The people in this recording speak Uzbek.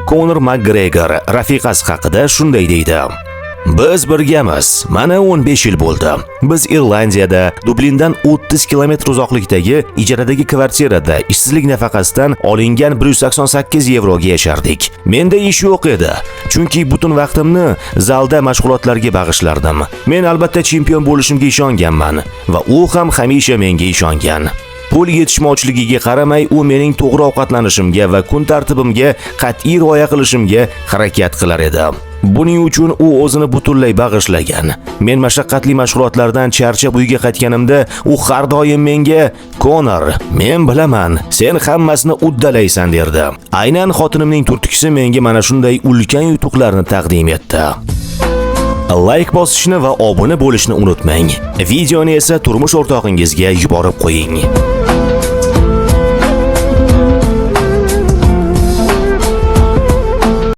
Conor McGregor rafiqasi haqida shunday deydi: Biz birgamiz. Mana 15 yil bo'ldi. Biz Irlandiyada, Dublindan 30 kilometr uzoqlikdagi ijaradagi kvartirada ishsizlik nafaqasidan olingan 188 yevroga yashardik. Menda ish yo'q edi, chunki butun vaqtimni zalda mashg'ulotlarga bag'ishlardim. Men albatta chempion bo'lishimga ishonganman va u ham hamisha menga ishongan. Pul yetishmovchiligiga qaramay, u mening to'g'ri ovqatlanishimga va kun tartibimga qat'iy rioya qilishimga harakat qilar edi. Buning uchun u o'zini butunlay bag'ishlagan. Men mashaqqatli mashg'ulotlardan charchab uyga qaytganimda, u har doim menga: "Conor, men bilaman, sen hammasini uddalaysan" derdi. Aynan xotinimning turtkisi menga mana shunday ulkan yutuqlarni taqdim etdi. Like bosishni va obuna bo'lishni unutmang. Videoni esa turmush o'rtog'ingizga yuborib qo'ying.